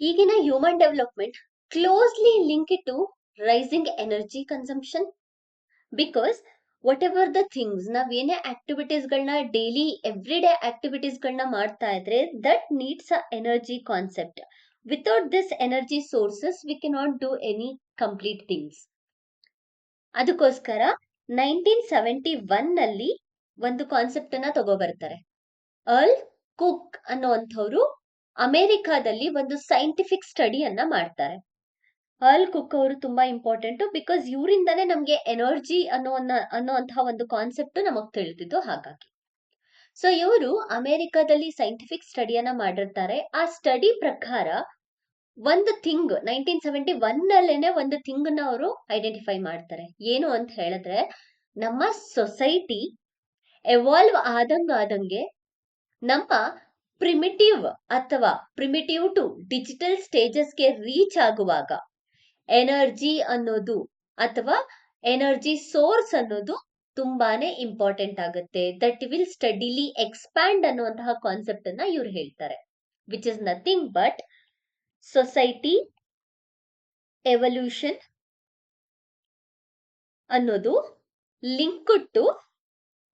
ಈಗಿನ human development closely link to rising energy consumption because whatever the things ನಾವೇನೇ ಆಕ್ಟಿವಿಟೀಸ್ಗಳನ್ನ daily every day ಆಕ್ಟಿವಿಟೀಸ್ಗಳನ್ನ ಮಾಡ್ತಾ ಇದ್ರೆ that needs a energy concept. Without this energy sources we cannot do any complete things. ಅದಕ್ಕೋಸ್ಕರ 1971 ನಲ್ಲಿ ಒಂದು concept ಅನ್ನ ತಗೋಬರ್ತಾರೆ. Earl cook ಅನ್ನುವಂಥವ್ರು ಅಮೆರಿಕಾದಲ್ಲಿ ಒಂದು ಸೈಂಟಿಫಿಕ್ ಸ್ಟಡಿಯನ್ನ ಮಾಡ್ತಾರೆ. ಅರ್ಲ್ ಕುಕ್ ಅವರು ತುಂಬಾ ಇಂಪಾರ್ಟೆಂಟ್ ಬಿಕಾಸ್ ಇವರಿಂದಾನೇ ನಮ್ಗೆ ಎನರ್ಜಿ ಅನ್ನುವಂತಹ ಒಂದು ಕಾನ್ಸೆಪ್ಟ್ ನಮಗ್ ತಿಳಿದಿದ್ದು. ಹಾಗಾಗಿ ಸೊ ಇವರು ಅಮೆರಿಕಾದಲ್ಲಿ ಸೈಂಟಿಫಿಕ್ ಸ್ಟಡಿಯನ್ನ ಮಾಡಿರ್ತಾರೆ. ಆ ಸ್ಟಡಿ ಪ್ರಕಾರ ಒಂದು ಥಿಂಗ್ 1971 ನಲ್ಲೇನೆ ಒಂದು ಥಿಂಗ್ ನ ಅವರು ಐಡೆಂಟಿಫೈ ಮಾಡ್ತಾರೆ. ಏನು ಅಂತ ಹೇಳಿದ್ರೆ, ನಮ್ಮ ಸೊಸೈಟಿ ಎವಾಲ್ವ್ ಆದಂಗೆ ನಮ್ಮ ಪ್ರಿಮಿಟಿವ್ ಅಥವಾ ಪ್ರಿಮಿಟಿವ್ ಟು ಡಿಜಿಟಲ್ ಸ್ಟೇಜಸ್ಗೆ ರೀಚ್ ಆಗುವಾಗ ಎನರ್ಜಿ ಅನ್ನೋದು ಅಥವಾ ಎನರ್ಜಿ ಸೋರ್ಸ್ ಅನ್ನೋದು ತುಂಬಾನೇ ಇಂಪಾರ್ಟೆಂಟ್ ಆಗುತ್ತೆ. ದಟ್ ವಿಲ್ ಸ್ಟಡಿಲಿ ಎಕ್ಸ್ಪ್ಯಾಂಡ್ ಅನ್ನುವಂತಹ ಕಾನ್ಸೆಪ್ಟ್ ಅನ್ನ ಇವ್ರು ಹೇಳ್ತಾರೆ. Which is nothing but society evolution ಅನ್ನೋದು ಲಿಂಕ್ ಟು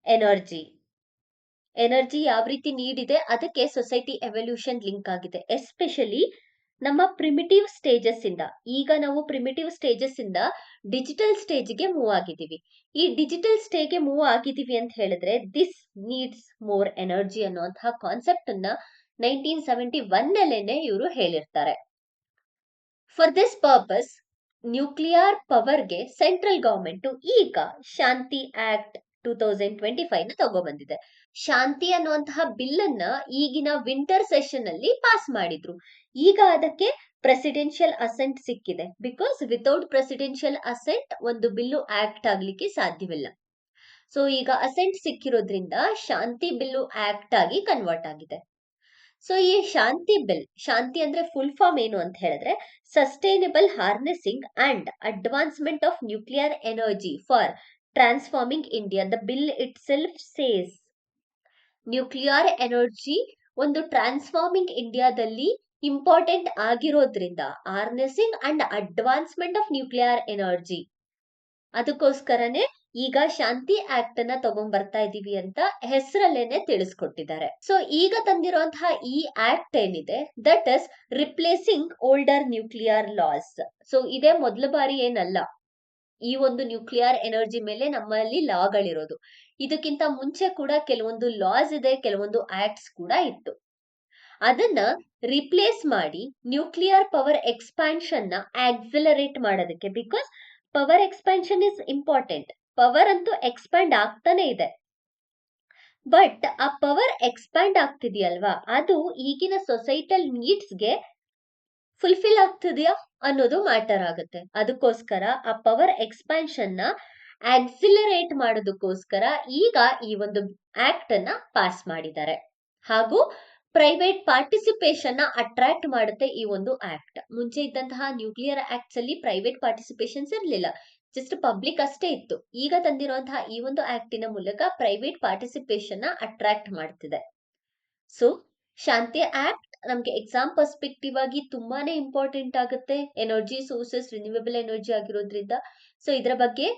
ಎನರ್ಜಿ. ಎನರ್ಜಿ ಯಾವ ರೀತಿ ನೀಡಿದೆ ಅದಕ್ಕೆ ಸೊಸೈಟಿ ಎವಲ್ಯೂಷನ್ ಲಿಂಕ್ ಆಗಿದೆ. ಎಸ್ಪೆಷಲಿ ನಮ್ಮ ಪ್ರಿಮಿಟಿವ್ ಸ್ಟೇಜಸ್ ಇಂದ, ಈಗ ನಾವು ಪ್ರಿಮಿಟಿವ್ ಸ್ಟೇಜಸ್ ಇಂದ ಡಿಜಿಟಲ್ ಸ್ಟೇಜ್ಗೆ ಮೂವ್ ಆಗಿದ್ದೀವಿ. ಈ ಡಿಜಿಟಲ್ ಸ್ಟೇಜ್ಗೆ ಮೂವ್ ಆಗಿದ್ದೀವಿ ಅಂತ ಹೇಳಿದ್ರೆ ದಿಸ್ ನೀಡ್ಸ್ ಮೋರ್ ಎನರ್ಜಿ ಅನ್ನುವಂತಹ ಕಾನ್ಸೆಪ್ಟ್ ಅನ್ನ 1971 ನಲ್ಲೇನೆ ಇವರು ಹೇಳಿರ್ತಾರೆ. ಫಾರ್ ದಿಸ್ ಪರ್ಪಸ್ ನ್ಯೂಕ್ಲಿಯರ್ ಪವರ್ಗೆ ಸೆಂಟ್ರಲ್ ಗವರ್ಮೆಂಟ್ ಈಗ ಶಾಂತಿ ಆಕ್ಟ್ 2025 ನ ತಗೊಬಂದಿದೆ. ಶಾಂತಿ ಅನ್ನುವಂತಹ ಬಿಲ್ ಅನ್ನ ಈಗಿನ ವಿಂಟರ್ ಸೆಷನ್ ಅಲ್ಲಿ ಪಾಸ್ ಮಾಡಿದ್ರು. ಈಗ ಅದಕ್ಕೆ ಪ್ರೆಸಿಡೆನ್ಷಿಯಲ್ ಅಸೆಂಟ್ ಸಿಕ್ಕಿದೆ. ಬಿಕಾಸ್ ವಿತೌಟ್ ಪ್ರೆಸಿಡೆನ್ಷಿಯಲ್ ಅಸೆಂಟ್ ಒಂದು ಬಿಲ್ಲು ಆಕ್ಟ್ ಆಗ್ಲಿಕ್ಕೆ ಸಾಧ್ಯವಿಲ್ಲ. ಸೊ ಈಗ ಅಸೆಂಟ್ ಸಿಕ್ಕಿರೋದ್ರಿಂದ ಶಾಂತಿ ಬಿಲ್ಲು ಆಕ್ಟ್ ಆಗಿ ಕನ್ವರ್ಟ್ ಆಗಿದೆ. ಸೊ ಈ ಶಾಂತಿ ಬಿಲ್, ಶಾಂತಿ ಅಂದ್ರೆ ಫುಲ್ ಫಾರ್ಮ್ ಏನು ಅಂತ ಹೇಳಿದ್ರೆ sustainable harnessing and advancement of nuclear energy for transforming India. The bill it self says nuclear energy ಒಂದು ಟ್ರಾನ್ಸ್ಫಾರ್ಮಿಂಗ್ ಇಂಡಿಯಾದಲ್ಲಿ ಇಂಪಾರ್ಟೆಂಟ್ ಆಗಿರೋದ್ರಿಂದ harnessing and advancement of nuclear energy, ಅದಕ್ಕೋಸ್ಕರನೇ ಈಗ ಶಾಂತಿ ಆಕ್ಟ್ ಅನ್ನ ತಗೊಂಡ್ಬರ್ತಾ ಇದೀವಿ ಅಂತ ಹೆಸರಲ್ಲೇನೆ ತಿಳಿಸ್ಕೊಟ್ಟಿದ್ದಾರೆ. ಸೊ ಈಗ ತಂದಿರುವಂತಹ ಈ ಆಕ್ಟ್ ಏನಿದೆ that is replacing older nuclear loss. So ಇದೇ ಮೊದಲ ಬಾರಿ ಏನಲ್ಲ ಈ ಒಂದು ನ್ಯೂಕ್ಲಿಯರ್ ಎನರ್ಜಿ ಮೇಲೆ ನಮ್ಮಲ್ಲಿ ಲಾಗಳಿರೋದು. ಇದಕ್ಕಿಂತ ಮುಂಚೆ ಕೂಡ ಕೆಲವೊಂದು ಲಾಸ್ ಇದೆ, ಕೆಲವೊಂದು ಆಕ್ಟ್ಸ್ ಕೂಡ ಇತ್ತು. ಅದನ್ನ ರಿಪ್ಲೇಸ್ ಮಾಡಿ ನ್ಯೂಕ್ಲಿಯರ್ ಪವರ್ ಎಕ್ಸ್ಪಾನ್ಷನ್ ನ ಆಕ್ಸಿಲರೇಟ್ ಮಾಡೋದಕ್ಕೆ, because power expansion is important. Power ಅಂತೂ ಎಕ್ಸ್ಪ್ಯಾಂಡ್ ಆಗ್ತಾನೆ ಇದೆ, ಬಟ್ ಆ ಪವರ್ ಎಕ್ಸ್ಪ್ಯಾಂಡ್ ಆಗ್ತಿದೆಯಲ್ವಾ ಅದು ಈಗಿನ ಸೊಸೈಟಲ್ ನೀಡ್ಸ್ಗೆ ಫುಲ್ಫಿಲ್ ಆಗ್ತಿದೆಯಾ ಅನ್ನೋದು ಮ್ಯಾಟರ್ ಆಗುತ್ತೆ. ಅದಕ್ಕೋಸ್ಕರ ಆ ಪವರ್ ಎಕ್ಸ್ಪಾನ್ಷನ್ ನ ಆಕ್ಸಿಲರೇಟ್ ಮಾಡೋದಕ್ಕೋಸ್ಕರ ಈಗ ಈ ಒಂದು ಆಕ್ಟ್ ಅನ್ನ ಪಾಸ್ ಮಾಡಿದ್ದಾರೆ. ಹಾಗೂ ಪ್ರೈವೇಟ್ ಪಾರ್ಟಿಸಿಪೇಷನ್ ನ ಅಟ್ರಾಕ್ಟ್ ಮಾಡುತ್ತೆ ಈ ಒಂದು ಆಕ್ಟ್. ಮುಂಚೆ ಇದ್ದಂತಹ ನ್ಯೂಕ್ಲಿಯರ್ ಆಕ್ಟ್ಸ್ ಅಲ್ಲಿ ಪ್ರೈವೇಟ್ ಪಾರ್ಟಿಸಿಪೇಷನ್ಸ್ ಇರಲಿಲ್ಲ, ಜಸ್ಟ್ ಪಬ್ಲಿಕ್ ಅಷ್ಟೇ ಇತ್ತು. ಈಗ ತಂದಿರುವಂತಹ ಈ ಒಂದು ಆಕ್ಟಿನ ಮೂಲಕ ಪ್ರೈವೇಟ್ ಪಾರ್ಟಿಸಿಪೇಷನ್ ನ ಅಟ್ರಾಕ್ಟ್ ಮಾಡ್ತಿದೆ. ಸೊ ಶಾಂತಿ ಆಕ್ಟ್ ನಮ್ಗೆ ಎಕ್ಸಾಮ್ ಪರ್ಸ್ಪೆಕ್ಟಿವ್ ಆಗಿ ತುಂಬಾನೇ ಇಂಪಾರ್ಟೆಂಟ್ ಆಗುತ್ತೆ. ಎನರ್ಜಿ ಸೋರ್ಸಸ್ ರಿನ್ಯೂವೇಬಲ್ ಎನರ್ಜಿ ಆಗಿರೋದ್ರಿಂದ. ಸೊ ಇದರ ಬಗ್ಗೆ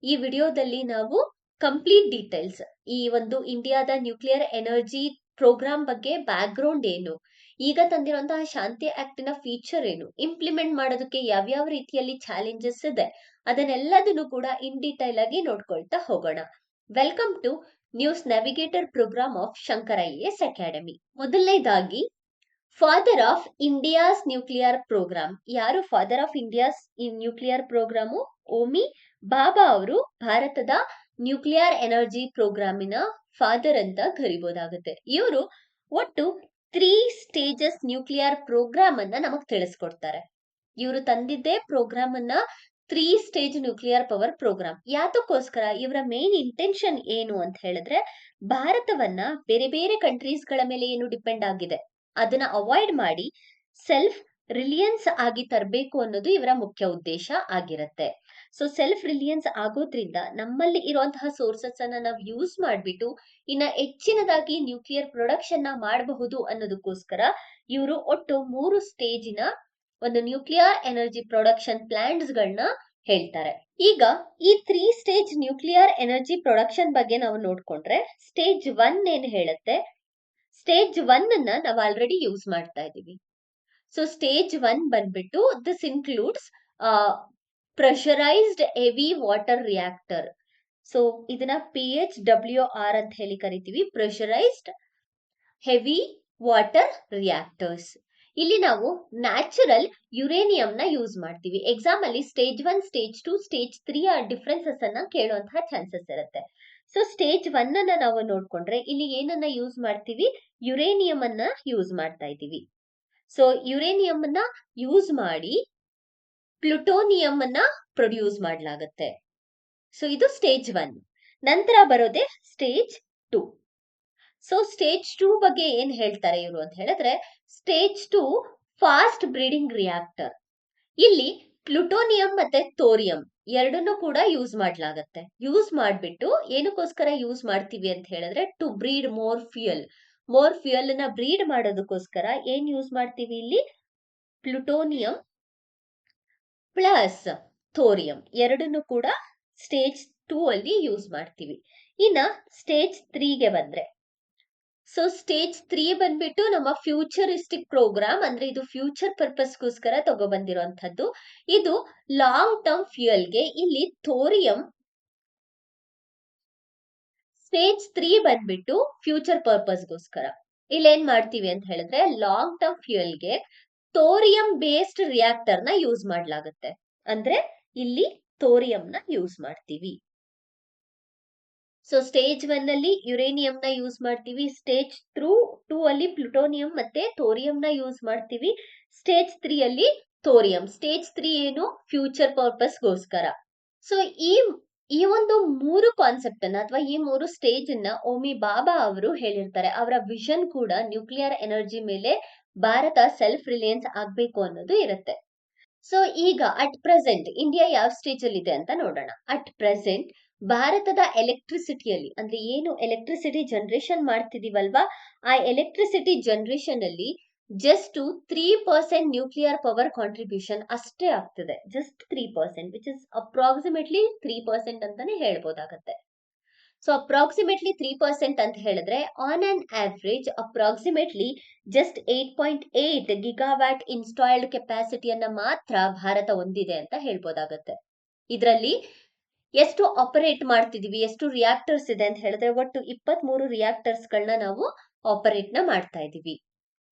ಈ ವಿಡಿಯೋದಲ್ಲಿ ನಾವು ಕಂಪ್ಲೀಟ್ ಡೀಟೇಲ್ಸ್, ಈ ಒಂದು ಇಂಡಿಯಾದ ನ್ಯೂಕ್ಲಿಯರ್ ಎನರ್ಜಿ ಪ್ರೋಗ್ರಾಮ್ ಬಗ್ಗೆ ಬ್ಯಾಕ್ ಗ್ರೌಂಡ್ ಏನು, ಈಗ ತಂದಿರುವಂತಹ ಶಾಂತಿ ಆಕ್ಟ್ ನ ಫೀಚರ್ ಏನು, ಇಂಪ್ಲಿಮೆಂಟ್ ಮಾಡೋದಕ್ಕೆ ಯಾವ್ಯಾವ ರೀತಿಯಲ್ಲಿ ಚಾಲೆಂಜಸ್ ಇದೆ, ಅದನ್ನೆಲ್ಲದನ್ನು ಕೂಡ ಇನ್ ಡೀಟೈಲ್ ಆಗಿ ನೋಡ್ಕೊಳ್ತಾ ಹೋಗೋಣ. Welcome to news navigator program of Shankar IAS academy. ಮೊದಲನೇದಾಗಿ father of India's nuclear program. ಯಾರು father of India's nuclear program? Homi Bhabha ಅವರು ಭಾರತದ ನ್ಯೂಕ್ಲಿಯರ್ ಎನರ್ಜಿ ಪ್ರೋಗ್ರಾಮಿನ ಫಾದರ್ ಅಂತ ಕರಿಬಹುದಾಗುತ್ತೆ. ಇವರು ಒಟ್ಟು 3 ಸ್ಟೇಜಸ್ ನ್ಯೂಕ್ಲಿಯರ್ ಪ್ರೋಗ್ರಾಮ್ ಅನ್ನ ನಮಗ್ ತಿಳಿಸ್ಕೊಡ್ತಾರೆ. ಇವರು ತಂದಿದ್ದೇ ಪ್ರೋಗ್ರಾಮ್ ಅನ್ನ 3 ಸ್ಟೇಜ್ ನ್ಯೂಕ್ಲಿಯರ್ ಪವರ್ ಪ್ರೋಗ್ರಾಮ್. ಯಾತಕ್ಕೋಸ್ಕರ, ಇವರ ಮೇನ್ ಇಂಟೆನ್ಷನ್ ಏನು ಅಂತ ಹೇಳಿದ್ರೆ ಭಾರತವನ್ನ ಬೇರೆ ಬೇರೆ ಕಂಟ್ರೀಸ್ ಗಳ ಮೇಲೆ ಏನು ಡಿಪೆಂಡ್ ಆಗಿದೆ ಅದನ್ನ ಅವಾಯ್ಡ್ ಮಾಡಿ ಸೆಲ್ಫ್ ರಿಲಿಯನ್ಸ್ ಆಗಿ ತರಬೇಕು ಅನ್ನೋದು ಇವರ ಮುಖ್ಯ ಉದ್ದೇಶ ಆಗಿರುತ್ತೆ. ಸೊ ಸೆಲ್ಫ್ ರಿಲಿಯನ್ಸ್ ಆಗೋದ್ರಿಂದ ನಮ್ಮಲ್ಲಿ ಇರುವಂತಹ ಸೋರ್ಸಸ್ ಅನ್ನ ನಾವು ಯೂಸ್ ಮಾಡ್ಬಿಟ್ಟು ಇನ್ನ ಹೆಚ್ಚಿನದಾಗಿ ನ್ಯೂಕ್ಲಿಯರ್ ಪ್ರೊಡಕ್ಷನ್ ನ ಮಾಡಬಹುದು ಅನ್ನೋದಕ್ಕೋಸ್ಕರ ಇವರು ಒಟ್ಟು 3 ಸ್ಟೇಜಿನ ಒಂದು ನ್ಯೂಕ್ಲಿಯರ್ ಎನರ್ಜಿ ಪ್ರೊಡಕ್ಷನ್ ಪ್ಲಾಂಟ್ಸ್ ಗಳನ್ನ ಹೇಳ್ತಾರೆ. ಈಗ ಈ 3 ಸ್ಟೇಜ್ ನ್ಯೂಕ್ಲಿಯರ್ ಎನರ್ಜಿ ಪ್ರೊಡಕ್ಷನ್ ಬಗ್ಗೆ ನಾವು ನೋಡ್ಕೊಂಡ್ರೆ, ಸ್ಟೇಜ್ 1 ಏನ್ ಹೇಳುತ್ತೆ, ಸ್ಟೇಜ್ 1 ಅನ್ನ ನಾವು ಆಲ್ರೆಡಿ ಯೂಸ್ ಮಾಡ್ತಾ ಇದೀವಿ. ಸೊ ಸ್ಟೇಜ್ 1 ಬಂದ್ಬಿಟ್ಟು this includes pressurised heavy water reactor. So ಇದನ್ನ PHWR ಅಂತ ಹೇಳಿ ಕರಿತೀವಿ, ಪ್ರೆಷರೈಸ್ಡ್ ಹೆವಿ ವಾಟರ್ ರಿಯಾಕ್ಟರ್ಸ್. ಇಲ್ಲಿ ನಾವು ನ್ಯಾಚುರಲ್ ಯುರೇನಿಯಂ ನ ಯೂಸ್ ಮಾಡ್ತೀವಿ. ಎಕ್ಸಾಮ್ ಅಲ್ಲಿ ಸ್ಟೇಜ್ 1, ಸ್ಟೇಜ್ 2, ಸ್ಟೇಜ್ 3 ಡಿಫ್ರೆನ್ಸಸ್ ಅನ್ನ ಕೇಳುವಂತಹ ಚಾನ್ಸಸ್ ಇರುತ್ತೆ. ಸೊ ಸ್ಟೇಜ್ 1 ಅನ್ನ ನಾವು ನೋಡ್ಕೊಂಡ್ರೆ ಇಲ್ಲಿ ಏನನ್ನ ಯೂಸ್ ಮಾಡ್ತೀವಿ, ಯುರೇನಿಯಂ ಅನ್ನ ಯೂಸ್ ಮಾಡ್ತಾ ಇದ್ದೀವಿ. ಸೊ ಯುರೇನಿಯಂ ಅನ್ನ ಯೂಸ್ ಮಾಡಿ ಪ್ಲುಟೋನಿಯಂ ಅನ್ನ ಪ್ರೊಡ್ಯೂಸ್ ಮಾಡಲಾಗುತ್ತೆ. ಸೊ ಇದು ಸ್ಟೇಜ್ 1. ನಂತರ ಬರೋದೇ ಸ್ಟೇಜ್ 2. ಸೊ ಸ್ಟೇಜ್ 2 ಬಗ್ಗೆ ಏನ್ ಹೇಳ್ತಾರೆ ಇವರು ಅಂತ ಹೇಳಿದ್ರೆ, ಸ್ಟೇಜ್ 2 ಫಾಸ್ಟ್ ಬ್ರೀಡಿಂಗ್ ರಿಯಾಕ್ಟರ್. ಇಲ್ಲಿ ಪ್ಲುಟೋನಿಯಂ ಮತ್ತೆ ಥೋರಿಯಂ ಎರಡನ್ನೂ ಕೂಡ ಯೂಸ್ ಮಾಡ್ಲಾಗತ್ತೆ. ಯೂಸ್ ಮಾಡ್ಬಿಟ್ಟು ಏನಕ್ಕೋಸ್ಕರ ಯೂಸ್ ಮಾಡ್ತೀವಿ ಅಂತ ಹೇಳಿದ್ರೆ, to breed more fuel. More fuel ನ ಬ್ರೀಡ್ ಮಾಡೋದಕ್ಕೋಸ್ಕರ ಏನ್ ಯೂಸ್ ಮಾಡ್ತೀವಿ, ಇಲ್ಲಿ ಪ್ಲುಟೋನಿಯಂ ಪ್ಲಸ್ ಥೋರಿಯಂ ಎರಡನ್ನೂ ಕೂಡ ಸ್ಟೇಜ್ 2 ಅಲ್ಲಿ ಯೂಸ್ ಮಾಡ್ತೀವಿ. ಇನ್ನ ಸ್ಟೇಜ್ 3ಗೆ ಬಂದ್ರೆ, ಸೊ ಸ್ಟೇಜ್ 3 ಬಂದ್ಬಿಟ್ಟು ನಮ್ಮ ಫ್ಯೂಚರಿಸ್ಟಿಕ್ ಪ್ರೋಗ್ರಾಮ್, ಅಂದ್ರೆ ಇದು ಫ್ಯೂಚರ್ ಪರ್ಪಸ್ಗೋಸ್ಕರ ತಗೊಬಂದಿರುವಂತದ್ದು. ಇದು ಲಾಂಗ್ ಟರ್ಮ್ ಫ್ಯೂಯಲ್ಗೆ. ಇಲ್ಲಿ ಥೋರಿಯಂ ಸ್ಟೇಜ್ 3 ಬಂದ್ಬಿಟ್ಟು ಫ್ಯೂಚರ್ ಪರ್ಪಸ್ಗೋಸ್ಕರ. ಇಲ್ಲಿ ಏನ್ ಮಾಡ್ತೀವಿ ಅಂತ ಹೇಳಿದ್ರೆ, ಲಾಂಗ್ ಟರ್ಮ್ ಫ್ಯೂಯಲ್ಗೆ ಥೋರಿಯಂ ಬೇಸ್ಡ್ ರಿಯಾಕ್ಟರ್ ನ ಯೂಸ್ ಮಾಡ್ಲಾಗತ್ತೆ. ಅಂದ್ರೆ ಇಲ್ಲಿ ಥೋರಿಯಂ ನ ಯೂಸ್ ಮಾಡ್ತೀವಿ. ಸೊ ಸ್ಟೇಜ್ 1 ಅಲ್ಲಿ ಯುರೇನಿಯಂ ನ ಯೂಸ್ ಮಾಡ್ತೀವಿ. ಸ್ಟೇಜ್ 2 ಅಲ್ಲಿ ಪ್ಲುಟೋನಿಯಂ ಮತ್ತೆ ಥೋರಿಯಂ ನ ಯೂಸ್ ಮಾಡ್ತೀವಿ. ಸ್ಟೇಜ್ 3 ಅಲ್ಲಿ ಥೋರಿಯಂ. ಸ್ಟೇಜ್ 3 ಏನು, ಫ್ಯೂಚರ್ ಪರ್ಪಸ್ಗೋಸ್ಕರ. ಸೊ ಈ ಒಂದು 3 ಕಾನ್ಸೆಪ್ಟ್ ಅನ್ನ ಅಥವಾ ಈ 3 ಸ್ಟೇಜ್ ಅನ್ನ ಓಮಿ ಬಾಬಾ ಅವರು ಹೇಳಿರ್ತಾರೆ. ಅವರ ವಿಷನ್ ಕೂಡ ನ್ಯೂಕ್ಲಿಯರ್ ಎನರ್ಜಿ ಮೇಲೆ ಭಾರತ ಸೆಲ್ಫ್ ರಿಲಯನ್ಸ್ ಆಗ್ಬೇಕು ಅನ್ನೋದು ಇರುತ್ತೆ. ಸೊ ಈಗ ಅಟ್ ಪ್ರೆಸೆಂಟ್ ಇಂಡಿಯಾ ಯಾವ ಸ್ಟೇಜ್ ಅಲ್ಲಿ ಇದೆ ಅಂತ ನೋಡೋಣ. ಅಟ್ ಪ್ರೆಸೆಂಟ್ ಭಾರತದ ಎಲೆಕ್ಟ್ರಿಸಿಟಿಯಲ್ಲಿ, ಅಂದ್ರೆ ಏನು ಎಲೆಕ್ಟ್ರಿಸಿಟಿ ಜನರೇಷನ್ ಮಾಡ್ತಿದೀವಲ್ವಾ, ಆ ಎಲೆಕ್ಟ್ರಿಸಿಟಿ ಜನರೇಷನ್ ಅಲ್ಲಿ ಜಸ್ಟ್ 3% ನ್ಯೂಕ್ಲಿಯರ್ ಪವರ್ ಕಾಂಟ್ರಿಬ್ಯೂಷನ್ ಅಷ್ಟೇ ಆಗ್ತಿದೆ. ಜಸ್ಟ್ 3%, ವಿಚ್ ಇಸ್ ಅಪ್ರಾಕ್ಸಿಮೇಟ್ಲಿ 3% ಅಂತಾನೆ ಹೇಳ್ಬೋದಾಗತ್ತೆ. ಸೊ ಅಪ್ರಾಕ್ಸಿಮೇಟ್ಲಿ 3% ಅಂತ ಹೇಳಿದ್ರೆ, on on average approximately just 8.8 gigawatt installed ಕೆಪಾಸಿಟಿಯನ್ನ ಮಾತ್ರ ಭಾರತ ಹೊಂದಿದೆ ಅಂತ ಹೇಳ್ಬೋದಾಗತ್ತೆ. ಇದರಲ್ಲಿ ಎಷ್ಟು ಆಪರೇಟ್ ಮಾಡ್ತಿದೀವಿ, ಎಷ್ಟು ರಿಯಾಕ್ಟರ್ಸ್ ಇದೆ ಅಂತ ಹೇಳಿದ್ರೆ, ಒಟ್ಟು 23 ರಿಯಾಕ್ಟರ್ಸ್ ಗಳನ್ನ ನಾವು ಆಪರೇಟ್ ನ ಮಾಡ್ತಾ ಇದೀವಿ.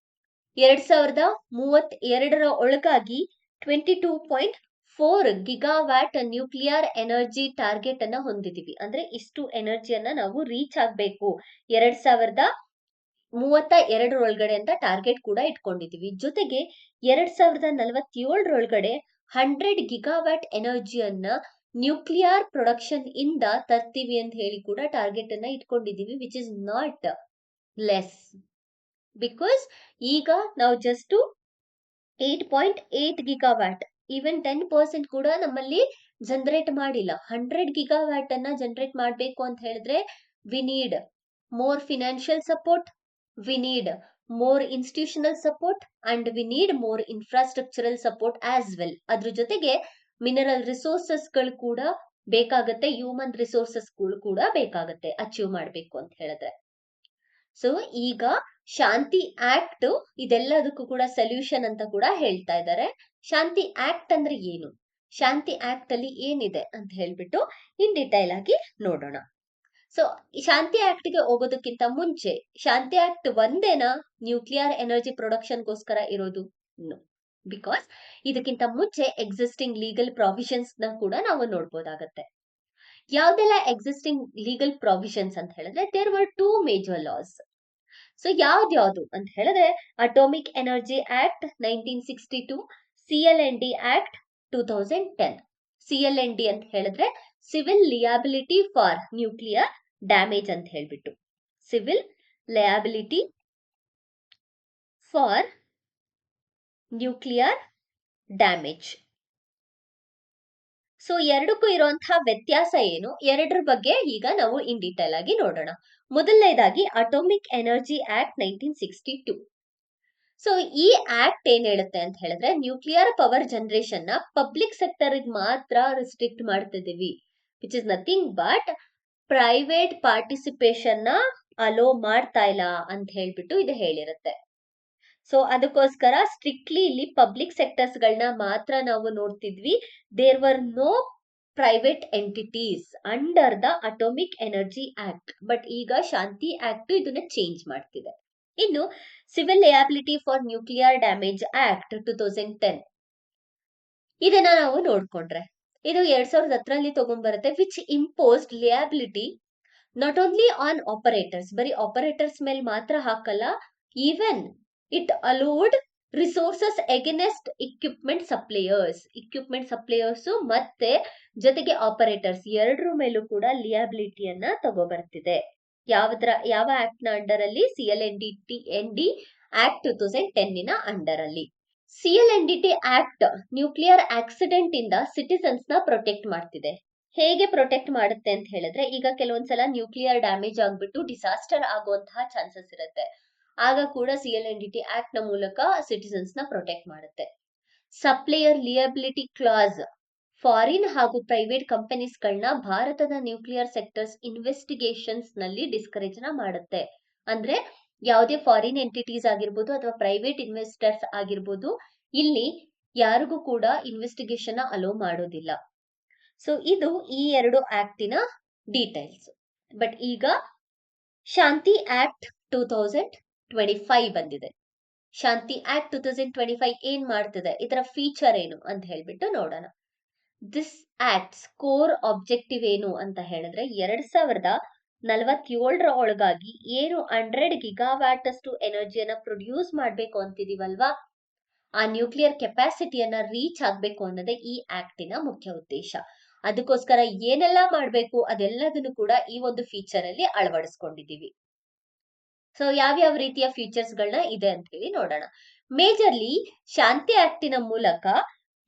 2032 ಒಳಗಾಗಿ 22.4 ಗಿಗಾವ್ಯಾಟ್ ನ್ಯೂಕ್ಲಿಯರ್ ಎನರ್ಜಿ ಟಾರ್ಗೆಟ್ ಅನ್ನ ಹೊಂದಿದೀವಿ. ಅಂದ್ರೆ ಇಷ್ಟು ಎನರ್ಜಿಯನ್ನ ನಾವು ರೀಚ್ ಆಗ್ಬೇಕು 2032 ಒಳಗಡೆ ಅಂತ ಟಾರ್ಗೆಟ್ ಕೂಡ ಇಟ್ಕೊಂಡಿದೀವಿ. ಜೊತೆಗೆ 2047 ಒಳಗಡೆ 100 ಗಿಗಾವ್ಯಾಟ್ ಎನರ್ಜಿಯನ್ನ ನ್ಯೂಕ್ಲಿಯರ್ ಪ್ರೊಡಕ್ಷನ್ ಇಂದ ತರ್ತೀವಿ ಅಂತ ಹೇಳಿ ಕೂಡ ಟಾರ್ಗೆಟ್ ಅನ್ನ ಇಟ್ಕೊಂಡಿದೀವಿ, which is not less. Because ಈಗ ನಾವು ಜಸ್ಟ್ 8.8 ಗಿಗಾವ್ಯಾಟ್, ಈವನ್ 10% ಕೂಡ ನಮ್ಮಲ್ಲಿ ಜನರೇಟ್ ಮಾಡಿಲ್ಲ. 100 ಗಿಗಾವ್ಯಾಟ್ ಅನ್ನ ಜನರೇಟ್ ಮಾಡ್ಬೇಕು ಅಂತ ಹೇಳಿದ್ರೆ, we need more financial support, we need more institutional support and we need more infrastructural support as well. ಅದ್ರ ಜೊತೆಗೆ ಮಿನರಲ್ ರಿಸೋರ್ಸಸ್ ಗಳು ಕೂಡ ಬೇಕಾಗತ್ತೆ, ಹ್ಯೂಮನ್ ರಿಸೋರ್ಸಸ್ ಗಳು ಕೂಡ ಬೇಕಾಗತ್ತೆ ಅಚೀವ್ ಮಾಡ್ಬೇಕು ಅಂತ ಹೇಳಿದ್ರೆ. ಸೊ ಈಗ ಶಾಂತಿ ಆಕ್ಟ್ ಇದೆಲ್ಲದಕ್ಕೂ ಕೂಡ ಸೊಲ್ಯೂಷನ್ ಅಂತ ಕೂಡ ಹೇಳ್ತಾ ಇದ್ದಾರೆ. ಶಾಂತಿ ಆಕ್ಟ್ ಅಂದ್ರೆ ಏನು, ಶಾಂತಿ ಆಕ್ಟ್ ಅಲ್ಲಿ ಏನಿದೆ ಅಂತ ಹೇಳ್ಬಿಟ್ಟು ಇನ್ ಡಿಟೈಲ್ ಆಗಿ ನೋಡೋಣ. ಸೊ ಶಾಂತಿ ಆಕ್ಟ್ ಗೆ ಹೋಗೋದಕ್ಕಿಂತ ಮುಂಚೆ, ಶಾಂತಿ ಆಕ್ಟ್ ಒಂದೇನಾ ನ್ಯೂಕ್ಲಿಯರ್ ಎನರ್ಜಿ ಪ್ರೊಡಕ್ಷನ್ಗೋಸ್ಕರ ಇರೋದು? ಬಿಕಾಸ್ ಇದಕ್ಕಿಂತ ಮುಂಚೆ ಎಕ್ಸಿಸ್ಟಿಂಗ್ ಲೀಗಲ್ ಪ್ರಾವಿಷನ್ಸ್ ನ ಕೂಡ ನಾವು ನೋಡ್ಬೋದಾಗತ್ತೆ. ಯಾವ್ದೆಲ್ಲ ಎಕ್ಸಿಸ್ಟಿಂಗ್ ಲೀಗಲ್ ಪ್ರಾವಿಷನ್ಸ್ ಅಂತ ಹೇಳಿದ್ರೆ, there were 2 major laws. So ಯಾವ್ದ್ಯಾವ್ದು ಅಂತ ಹೇಳಿದ್ರೆ, atomic energy act 1962, CLND act 2010. CLND ಅಂತ ಹೇಳಿದ್ರೆ civil liability for nuclear damage ಅಂತ ಹೇಳ್ಬಿಟ್ಟು, civil liability for nuclear damage. So ಎರಡಕ್ಕೂ ಇರುವಂತಹ ವ್ಯತ್ಯಾಸ ಏನು, ಎರಡರ ಬಗ್ಗೆ ಈಗ ನಾವು ಇನ್ ಡೀಟೇಲ್ ಆಗಿ ನೋಡೋಣ. ಮೊದಲನೇದಾಗಿ ಅಟೋಮಿಕ್ ಎನರ್ಜಿ ಆಕ್ಟ್ 1962. ಸೊ ಈ ಆಕ್ಟ್ ಏನ್ ಹೇಳುತ್ತೆ ಅಂತ ಹೇಳಿದ್ರೆ, ನ್ಯೂಕ್ಲಿಯರ್ ಪವರ್ ಜನರೇಷನ್ ನ ಪಬ್ಲಿಕ್ ಸೆಕ್ಟರ್ ಮಾತ್ರ ರಿಸ್ಟ್ರಿಕ್ಟ್ ಮಾಡ್ತಿದೀವಿ, which is nothing but private participation ನ ಅಲೋ ಮಾಡ್ತಾ ಇಲ್ಲ ಅಂತ ಹೇಳ್ಬಿಟ್ಟು ಇದು ಹೇಳಿರುತ್ತೆ. ಸೊ ಅದಕ್ಕೋಸ್ಕರ ಸ್ಟ್ರಿಕ್ಟ್ಲಿ ಇಲ್ಲಿ ಪಬ್ಲಿಕ್ ಸೆಕ್ಟರ್ಸ್ ಗಳನ್ನ ಮಾತ್ರ ನಾವು ನೋಡ್ತಿದ್ವಿ. There were no private entities under the atomic energy act. But ಈಗ ಶಾಂತಿ ಆಕ್ಟ್ ಇದನ್ನ ಚೇಂಜ್ ಮಾಡ್ತಿದೆ. ಇನ್ನು civil liability for nuclear damage act 2010, ಇದನ್ನ ನಾವು ನೋಡ್ಕೊಂಡ್ರೆ ಇದು 2010 ತಗೊಂಡ್ಬರುತ್ತೆ, which imposed liability not only on operators, ಬರೀ ಆಪರೇಟರ್ಸ್ ಮೇಲೆ ಮಾತ್ರ ಹಾಕಲ್ಲ, even it allowed resources against equipment suppliers ಮತ್ತೆ ಜೊತೆಗೆ ಆಪರೇಟರ್ಸ್ ಎರಡರ ಮೇಲೂ ಕೂಡ ಲಿಯಾಬಿಲಿಟಿಯನ್ನ ತಗೋಬರ್ತಿದೆ. ಯಾವ ಆಕ್ಟ್ ನ ಅಂಡರ್ ಅಲ್ಲಿ? CLNDT ಆಕ್ಟ್ 2010 ನ ಅಂಡರ್ ಅಲ್ಲಿ. CLNDT ಆಕ್ಟ್ ನ್ಯೂಕ್ಲಿಯರ್ ಆಕ್ಸಿಡೆಂಟ್ ಇಂದ ಸಿಟಿಸನ್ಸ್ ನ ಪ್ರೊಟೆಕ್ಟ್ ಮಾಡ್ತಿದೆ. ಹೇಗೆ ಪ್ರೊಟೆಕ್ಟ್ ಮಾಡುತ್ತೆ ಅಂತ ಹೇಳಿದ್ರೆ, ಈಗ ಕೆಲವೊಂದ್ಸಲ ನ್ಯೂಕ್ಲಿಯರ್ ಡ್ಯಾಮೇಜ್ ಆಗ್ಬಿಟ್ಟು ಡಿಸಾಸ್ಟರ್ ಆಗುವಂತಹ ಚಾನ್ಸಸ್ ಇರುತ್ತೆ. ಆಗ ಕೂಡ CLNDT ಆಕ್ಟ್ ನ ಮೂಲಕ ಸಿಟಿಸನ್ಸ್ ನ ಪ್ರೊಟೆಕ್ಟ್ ಮಾಡುತ್ತೆ. ಸಪ್ಲೈಯರ್ ಲಿಯಬಿಲಿಟಿ ಕ್ಲಾಸ್ ಫಾರಿನ್ ಹಾಗೂ ಪ್ರೈವೇಟ್ ಕಂಪನೀಸ್ ಗಳನ್ನ ಭಾರತದ ನ್ಯೂಕ್ಲಿಯರ್ ಸೆಕ್ಟರ್ಸ್ ಇನ್ವೆಸ್ಟಿಗೇಷನ್ಸ್ ನಲ್ಲಿ ಡಿಸ್ಕರೇಜ್ ನ ಮಾಡುತ್ತೆ. ಅಂದ್ರೆ ಯಾವುದೇ ಫಾರಿನ್ ಎಂಟಿಟೀಸ್ ಆಗಿರ್ಬೋದು ಅಥವಾ ಪ್ರೈವೇಟ್ ಇನ್ವೆಸ್ಟರ್ಸ್ ಆಗಿರ್ಬೋದು, ಇಲ್ಲಿ ಯಾರಿಗೂ ಕೂಡ ಇನ್ವೆಸ್ಟಿಗೇಷನ್ ಅಲೋ ಮಾಡೋದಿಲ್ಲ. ಸೊ ಇದು ಈ ಎರಡು ಆಕ್ಟಿನ ಡೀಟೇಲ್ಸ್. ಬಟ್ ಈಗ ಶಾಂತಿ ಆಕ್ಟ್ 2025 ಬಂದಿದೆ. ಶಾಂತಿ ಆಕ್ಟ್ 2025 ಏನ್ ಮಾಡ್ತಿದೆ, ಇದರ ಫೀಚರ್ ಏನು ಅಂತ ಹೇಳ್ಬಿಟ್ಟು ನೋಡೋಣ. ದಿಸ್ ಆಕ್ಟ್ಸ್ ಕೋರ್ ಆಬ್ಜೆಕ್ಟಿವ್ ಏನು ಅಂತ ಹೇಳಿದ್ರೆ, 2047 ಒಳಗಾಗಿ ಏನು 100 ಗಿಗಾವ್ಯಾಟ್ ಅಷ್ಟು ಎನರ್ಜಿಯನ್ನ ಪ್ರೊಡ್ಯೂಸ್ ಮಾಡ್ಬೇಕು ಅಂತಿದೀವಲ್ವಾ, ಆ ನ್ಯೂಕ್ಲಿಯರ್ ಕೆಪಾಸಿಟಿಯನ್ನ ರೀಚ್ ಆಗ್ಬೇಕು ಅನ್ನೋದೇ ಈ ಆಕ್ಟಿನ ಮುಖ್ಯ ಉದ್ದೇಶ. ಅದಕ್ಕೋಸ್ಕರ ಏನೆಲ್ಲ ಮಾಡ್ಬೇಕು ಅದೆಲ್ಲದನ್ನು ಕೂಡ ಈ ಒಂದು ಫೀಚರ್ ಅಲ್ಲಿ ಅಳವಡಿಸ್ಕೊಂಡಿದೀವಿ. ಸೊ ಯಾವ್ಯಾವ ರೀತಿಯ ಫೀಚರ್ಸ್ ಗಳನ್ನ ಇದೆ ಅಂತ ಹೇಳಿ ನೋಡೋಣ. ಮೇಜರ್ಲಿ ಶಾಂತಿ ಆಕ್ಟಿನ ಮೂಲಕ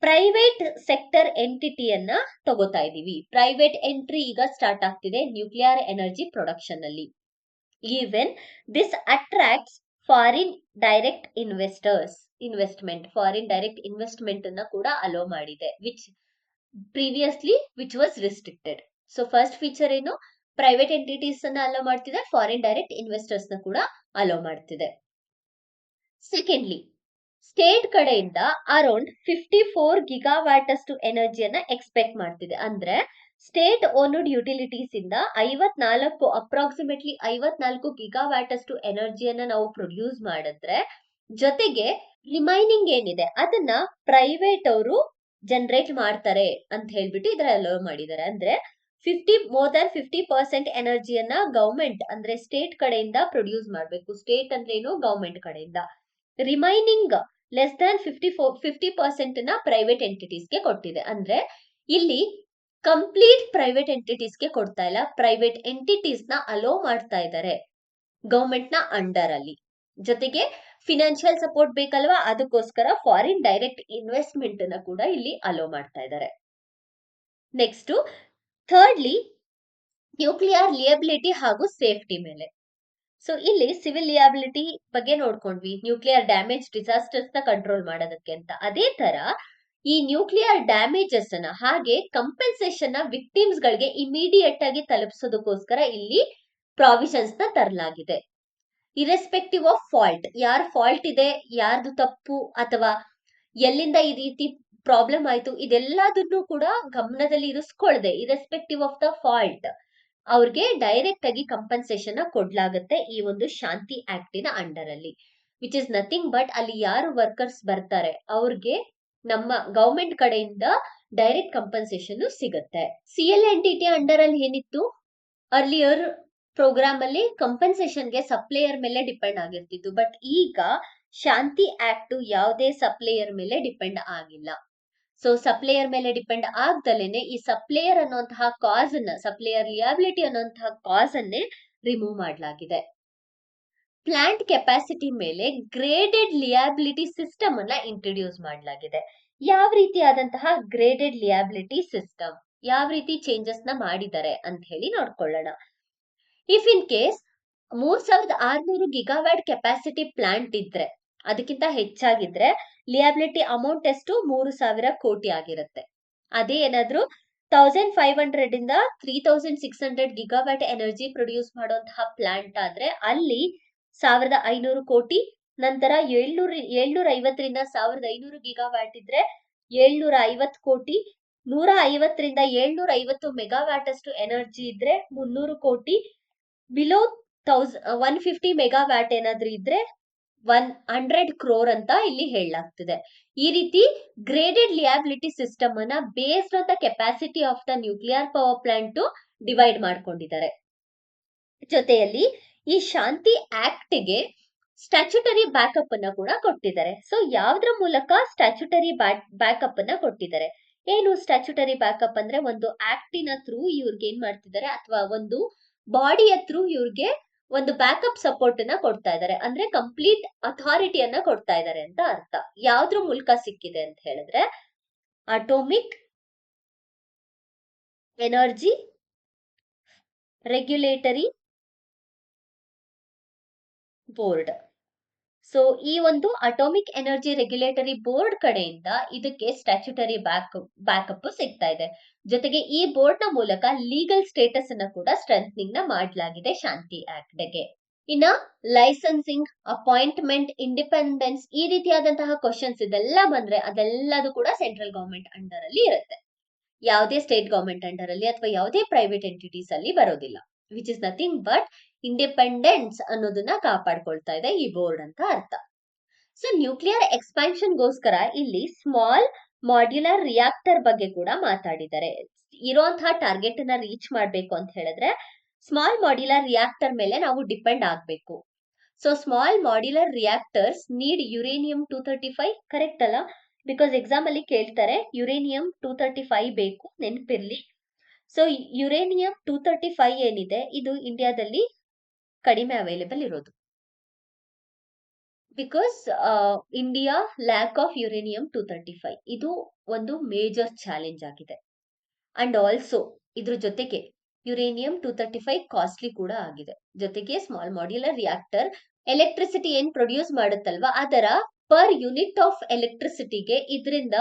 ಪ್ರೈವೇಟ್ ಸೆಕ್ಟರ್ ಎಂಟಿಟಿಯನ್ನ ತಗೋತಾ ಇದೀವಿ. ಪ್ರೈವೇಟ್ ಎಂಟ್ರಿ ಈಗ ಸ್ಟಾರ್ಟ್ ಆಗ್ತಿದೆ ನ್ಯೂಕ್ಲಿಯರ್ ಎನರ್ಜಿ ಪ್ರೊಡಕ್ಷನ್ ಅಲ್ಲಿ. Even this attracts foreign direct foreign direct investment ಅನ್ನ ಕೂಡ ಅಲೋ ಮಾಡಿದೆ, which was restricted. So first feature ಏನು, ಪ್ರೈವೇಟ್ ಎಂಟಿಟೀಸ್ ಅನ್ನ ಅಲೋ ಮಾಡ್ತಿದೆ, ಫಾರಿನ್ ಡೈರೆಕ್ಟ್ ಇನ್ವೆಸ್ಟರ್ಸ್ ನ ಕೂಡ ಅಲೋ ಮಾಡ್ತಿದೆ. ಸೆಕೆಂಡ್ಲಿ, ಸ್ಟೇಟ್ ಕಡೆಯಿಂದ ಅರೌಂಡ್ 54 ಗಿಗಾವ್ಯಾಟ್ ಅಷ್ಟು ಎನರ್ಜಿಯನ್ನ ಎಕ್ಸ್ಪೆಕ್ಟ್ ಮಾಡ್ತಿದೆ. ಅಂದ್ರೆ ಸ್ಟೇಟ್ ಓನ್ಡ್ ಯುಟಿಲಿಟೀಸ್ ಇಂದ ಅಪ್ರಾಕ್ಸಿಮೇಟ್ಲಿ 54 ಗಿಗಾವ್ಯಾಟ್ ಅಷ್ಟು ಎನರ್ಜಿಯನ್ನ ನಾವು ಪ್ರೊಡ್ಯೂಸ್ ಮಾಡಿದ್ರೆ, ಜೊತೆಗೆ ರಿಮೈನಿಂಗ್ ಏನಿದೆ ಅದನ್ನ ಪ್ರೈವೇಟ್ ಅವರು ಜನರೇಟ್ ಮಾಡ್ತಾರೆ ಅಂತ ಹೇಳ್ಬಿಟ್ಟು ಇದರ ಅಲೋ ಮಾಡಿದ್ದಾರೆ. ಅಂದ್ರೆ ಮೋರ್ ದನ್ 50% ಎನರ್ಜಿಯನ್ನ ಗವರ್ಮೆಂಟ್ ಅಂದ್ರೆ ಸ್ಟೇಟ್ ಕಡೆಯಿಂದ ಪ್ರೊಡ್ಯೂಸ್ ಮಾಡ್ಬೇಕು. ಸ್ಟೇಟ್ ಅಂದ್ರೆ ಏನು, ಗವರ್ಮೆಂಟ್ ಕಡೆಯಿಂದ. ರಿಮೈನಿಂಗ್ ಲೆಸ್ ದನ್ 50% ನ ಪ್ರೈವೇಟ್ ಎಂಟಿಟೀಸ್ಗೆ ಕೊಟ್ಟಿದೆ. ಅಂದ್ರೆ ಇಲ್ಲಿ ಕಂಪ್ಲೀಟ್ ಪ್ರೈವೇಟ್ ಎಂಟಿಟೀಸ್ಗೆ ಕೊಡ್ತಾ ಇಲ್ಲ, ಪ್ರೈವೇಟ್ ಎಂಟಿಟೀಸ್ ನ ಅಲೋ ಮಾಡ್ತಾ ಇದ್ದಾರೆ ಗವರ್ಮೆಂಟ್ ನ ಅಂಡರ್ ಅಲ್ಲಿ. ಜೊತೆಗೆ ಫಿನಾನ್ಷಿಯಲ್ ಸಪೋರ್ಟ್ ಬೇಕಲ್ವಾ, ಅದಕ್ಕೋಸ್ಕರ ಫಾರಿನ್ ಡೈರೆಕ್ಟ್ ಇನ್ವೆಸ್ಟ್ಮೆಂಟ್ ಅನ್ನ ಕೂಡ ಇಲ್ಲಿ ಅಲೋ ಮಾಡ್ತಾ ಇದ್ದಾರೆ. ನೆಕ್ಸ್ಟ್ ಥರ್ಡ್ಲಿ, ನ್ಯೂಕ್ಲಿಯರ್ ಲಿಯಬಿಲಿಟಿ ಹಾಗೂ ಸೇಫ್ಟಿ ಮೇಲೆ. ಸೊ ಇಲ್ಲಿ ಸಿವಿಲ್ ಲಿಯಬಿಲಿಟಿ ಬಗ್ಗೆ ನೋಡ್ಕೊಂಡ್ವಿ, ನ್ಯೂಕ್ಲಿಯರ್ ಡ್ಯಾಮೇಜ್ ಡಿಸಾಸ್ಟರ್ಸ್ ನ ಕಂಟ್ರೋಲ್ ಮಾಡೋದಕ್ಕೆ ಅಂತ. ಅದೇ ತರ ಈ ನ್ಯೂಕ್ಲಿಯರ್ ಡ್ಯಾಮೇಜಸ್ ಅನ್ನ ಹಾಗೆ ಕಂಪೆನ್ಸೇಷನ್ ನ ವಿಕ್ಟಿಮ್ಸ್ ಗಳಿಗೆ ಇಮಿಡಿಯೇಟ್ ಆಗಿ ತಲುಪಿಸೋದಕ್ಕೋಸ್ಕರ ಇಲ್ಲಿ ಪ್ರಾವಿಷನ್ಸ್ ನ ತರಲಾಗಿದೆ. ಇರೆಸ್ಪೆಕ್ಟಿವ್ ಆಫ್ ಫಾಲ್ಟ್, ಯಾರ ಫಾಲ್ಟ್ ಇದೆ, ಯಾರ್ದು ತಪ್ಪು ಅಥವಾ ಎಲ್ಲಿಂದ ಈ ರೀತಿ ಪ್ರಾಬ್ಲಮ್ ಆಯ್ತು, ಇದೆಲ್ಲದನ್ನು ಕೂಡ ಗಮನದಲ್ಲಿ ಇರಿಸ್ಕೊಳ್ಳದೆ ಇರೆಸ್ಪೆಕ್ಟಿವ್ ಆಫ್ ದ ಫಾಲ್ಟ್ ಅವ್ರಿಗೆ ಡೈರೆಕ್ಟ್ ಆಗಿ ಕಂಪನ್ಸೇಷನ್ ಕೊಡ್ಲಾಗುತ್ತೆ ಈ ಒಂದು ಶಾಂತಿ ಆಕ್ಟಿನ ಅಂಡರ್ ಅಲ್ಲಿ. ವಿಚ್ ಇಸ್ ನಥಿಂಗ್ ಬಟ್ ಅಲ್ಲಿ ಯಾರು ವರ್ಕರ್ಸ್ ಬರ್ತಾರೆ ಅವ್ರಿಗೆ ನಮ್ಮ ಗವರ್ಮೆಂಟ್ ಕಡೆಯಿಂದ ಡೈರೆಕ್ಟ್ ಕಂಪನ್ಸೇಷನ್ ಸಿಗುತ್ತೆ. CLNDT ಅಂಡರ್ ಅಲ್ಲಿ ಏನಿತ್ತು, ಅರ್ಲಿಯರ್ ಪ್ರೋಗ್ರಾಮ್ ಅಲ್ಲಿ ಕಂಪನ್ಸೇಷನ್ ಗೆ ಸಪ್ಲೈಯರ್ ಮೇಲೆ ಡಿಪೆಂಡ್ ಆಗಿರ್ತಿತ್ತು. ಬಟ್ ಈಗ ಶಾಂತಿ ಆಕ್ಟ್ ಯಾವುದೇ ಸಪ್ಲೈಯರ್ ಮೇಲೆ ಡಿಪೆಂಡ್ ಆಗಿಲ್ಲ. ಸೊ ಸಪ್ಲೈಯರ್ ಮೇಲೆ ಡಿಪೆಂಡ್ ಆಗ್ದಲೇನೆ ಈ ಸಪ್ಲೈಯರ್ ಅನ್ನುವಂತಹ ಕಾಸ್ ಅನ್ನ, ಸಪ್ಲೈಯರ್ ಲಿಯಬಿಲಿಟಿ ಅನ್ನುವಂತಹ ಕಾಸ್ ಅನ್ನೇ ರಿಮೂವ್ ಮಾಡಲಾಗಿದೆ. ಪ್ಲಾಂಟ್ ಕೆಪಾಸಿಟಿ ಮೇಲೆ ಗ್ರೇಡೆಡ್ ಲಿಯಬಿಲಿಟಿ ಸಿಸ್ಟಮ್ ಅನ್ನ ಇಂಟ್ರೊಡ್ಯೂಸ್ ಮಾಡಲಾಗಿದೆ. ಯಾವ ರೀತಿಯಾದಂತಹ ಗ್ರೇಡೆಡ್ ಲಿಯಬಿಲಿಟಿ ಸಿಸ್ಟಮ್, ಯಾವ ರೀತಿ ಚೇಂಜಸ್ ನ ಮಾಡಿದ್ದಾರೆ ಅಂತ ಹೇಳಿ ನೋಡ್ಕೊಳ್ಳೋಣ. If in case 3600 gigawatt capacity plant ಇದ್ರೆ ಅದಕ್ಕಿಂತ ಹೆಚ್ಚಾಗಿದ್ರೆ ಲಿಯಾಬಿಲಿಟಿ ಅಮೌಂಟ್ ಎಷ್ಟು 3,000 ಕೋಟಿ ಆಗಿರುತ್ತೆ. ಅದೇ ಏನಾದ್ರೂ 1,500 ಇಂದ 3,600 ಗಿಗಾವ್ಯಾಟ್ ಎನರ್ಜಿ ಪ್ರೊಡ್ಯೂಸ್ ಮಾಡುವಂತಹ ಪ್ಲಾಂಟ್ ಆದ್ರೆ ಅಲ್ಲಿ 1,500 ಕೋಟಿ, ನಂತರ 750ರಿಂದ 1,500 ಗಿಗಾವ್ಯಾಟ್ ಇದ್ರೆ 750 ಕೋಟಿ, 150ರಿಂದ 750 ಮೆಗಾವ್ಯಾಟ್ ಅಷ್ಟು ಎನರ್ಜಿ ಇದ್ರೆ 300 ಕೋಟಿ, ಬಿಲೋ 150 ಮೆಗಾವ್ಯಾಟ್ ಏನಾದ್ರೂ ಇದ್ರೆ 100 ಕ್ರೋರ್ ಅಂತ ಇಲ್ಲಿ ಹೇಳಲಾಗ್ತಿದೆ. ಈ ರೀತಿ ಗ್ರೇಡೆಡ್ ಲಿಯಾಬಿಲಿಟಿ ಸಿಸ್ಟಮ್ ಅನ್ನ based on the capacity of the nuclear power plant divide ಮಾಡ್ಕೊಂಡಿದ್ದಾರೆ. ಜೊತೆಯಲ್ಲಿ ಈ ಶಾಂತಿ ಆಕ್ಟ್ ಗೆ ಸ್ಟ್ಯಾಚ್ಯುಟರಿ ಬ್ಯಾಕಪ್ ಅನ್ನ ಕೂಡ ಕೊಟ್ಟಿದ್ದಾರೆ. ಸೊ ಯಾವ್ದ್ರ ಮೂಲಕ ಸ್ಟ್ಯಾಚ್ಯುಟರಿ ಬ್ಯಾಕಪ್ ಅನ್ನ ಕೊಟ್ಟಿದ್ದಾರೆ? ಏನು ಸ್ಟ್ಯಾಚ್ಯುಟರಿ ಬ್ಯಾಕಪ್ ಅಂದ್ರೆ ಒಂದು ಆಕ್ಟಿನ ಥ್ರೂ ಇವ್ರಿಗೆ ಏನ್ ಮಾಡ್ತಿದ್ದಾರೆ, ಅಥವಾ ಒಂದು ಬಾಡಿಯ ಥ್ರೂ ಇವ್ರಿಗೆ ಒಂದು ಬ್ಯಾಕಪ್ ಸಪೋರ್ಟ್ ಅನ್ನ ಕೊಡ್ತಾ ಇದ್ದಾರೆ, ಅಂದ್ರೆ ಕಂಪ್ಲೀಟ್ ಅಥಾರಿಟಿಯನ್ನ ಕೊಡ್ತಾ ಇದ್ದಾರೆ ಅಂತ ಅರ್ಥ. ಯಾವ್ದ್ರ ಮೂಲಕ ಸಿಕ್ಕಿದೆ ಅಂತ ಹೇಳಿದ್ರೆ atomic energy regulatory board. So ಈ ಒಂದು ಅಟೋಮಿಕ್ ಎನರ್ಜಿ ರೆಗ್ಯುಲೇಟರಿ ಬೋರ್ಡ್ ಕಡೆಯಿಂದ ಇದಕ್ಕೆ ಸ್ಟ್ಯಾಚ್ಯುಟರಿ ಬ್ಯಾಕಪ್ ಸಿಗ್ತಾ ಇದೆ. ಜೊತೆಗೆ ಈ ಬೋರ್ಡ್ ನ ಮೂಲಕ ಲೀಗಲ್ ಸ್ಟೇಟಸ್ ಅನ್ನ ಕೂಡ ಸ್ಟ್ರೆಂಥನಿಂಗ್ ನ ಮಾಡಲಾಗಿದೆ ಶಾಂತಿ ಆಕ್ಟ್ ಗೆ. ಇನ್ನ ಲೈಸೆನ್ಸಿಂಗ್, ಅಪಾಯಿಂಟ್ಮೆಂಟ್, ಇಂಡಿಪೆಂಡೆನ್ಸ್ ಈ ರೀತಿಯಾದಂತಹ ಕ್ವಶನ್ಸ್ ಇದೆಲ್ಲ ಬಂದ್ರೆ ಅದೆಲ್ಲದು ಕೂಡ ಸೆಂಟ್ರಲ್ ಗವರ್ಮೆಂಟ್ ಅಂಡರ್ ಅಲ್ಲಿ ಇರುತ್ತೆ. ಯಾವುದೇ ಸ್ಟೇಟ್ ಗವರ್ಮೆಂಟ್ ಅಂಡರ್ ಅಲ್ಲಿ ಅಥವಾ ಯಾವುದೇ ಪ್ರೈವೇಟ್ ಎಂಟಿಟೀಸ್ ಅಲ್ಲಿ ಬರೋದಿಲ್ಲ. Which is nothing but independence ಅನ್ನೋದನ್ನ ಕಾಪಾಡ್ಕೊಳ್ತಾ ಇದೆ ಈ ಬೋರ್ಡ್ ಅಂತ ಅರ್ಥ. ಸೊ ನ್ಯೂಕ್ಲಿಯರ್ ಎಕ್ಸ್ಪಾನ್ಷನ್ ಗೋಸ್ಕರ ಇಲ್ಲಿ ಸ್ಮಾಲ್ ಮಾಡ್ಯುಲರ್ ರಿಯಾಕ್ಟರ್ ಬಗ್ಗೆ ಕೂಡ ಮಾತಾಡಿದ್ದಾರೆ. ಇರುವಂತಹ ಟಾರ್ಗೆಟ್ ಅನ್ನ ರೀಚ್ ಮಾಡ್ಬೇಕು ಅಂತ ಹೇಳಿದ್ರೆ ಸ್ಮಾಲ್ ಮಾಡ್ಯುಲರ್ ರಿಯಾಕ್ಟರ್ ಮೇಲೆ ನಾವು ಡಿಪೆಂಡ್ ಆಗ್ಬೇಕು. So small modular reactors need uranium 235, correct ಅಲ್ಲ? ಬಿಕಾಸ್ ಎಕ್ಸಾಮ್ ಅಲ್ಲಿ ಕೇಳ್ತಾರೆ ಯುರೇನಿಯಂ 235 ಬೇಕು, ನೆನಪಿರ್ಲಿ. ಸೊ ಯುರೇನಿಯಂ 235 ಏನಿದೆ ಇದು ಇಂಡಿಯಾದಲ್ಲಿ ಕಡಿಮೆ ಅವೈಲೇಬಲ್ ಇರೋದು. Because India lack of uranium 235 ಇದು ಒಂದು ಮೇಜರ್ ಚಾಲೆಂಜ್ ಆಗಿದೆ. ಅಂಡ್ ಆಲ್ಸೋ ಇದ್ರ ಜೊತೆಗೆ ಯುರೇನಿಯಂ 235 ಕಾಸ್ಟ್ಲಿ ಕೂಡ ಆಗಿದೆ. ಜೊತೆಗೆ ಸ್ಮಾಲ್ ಮಾಡ್ಯುಲರ್ ರಿಯಾಕ್ಟರ್ ಎಲೆಕ್ಟ್ರಿಸಿಟಿ ಏನ್ ಪ್ರೊಡ್ಯೂಸ್ ಮಾಡುತ್ತಲ್ವಾ ಅದರ ಪರ್ ಯೂನಿಟ್ ಆಫ್ ಎಲೆಕ್ಟ್ರಿಸಿಟಿಗೆ ಇದರಿಂದ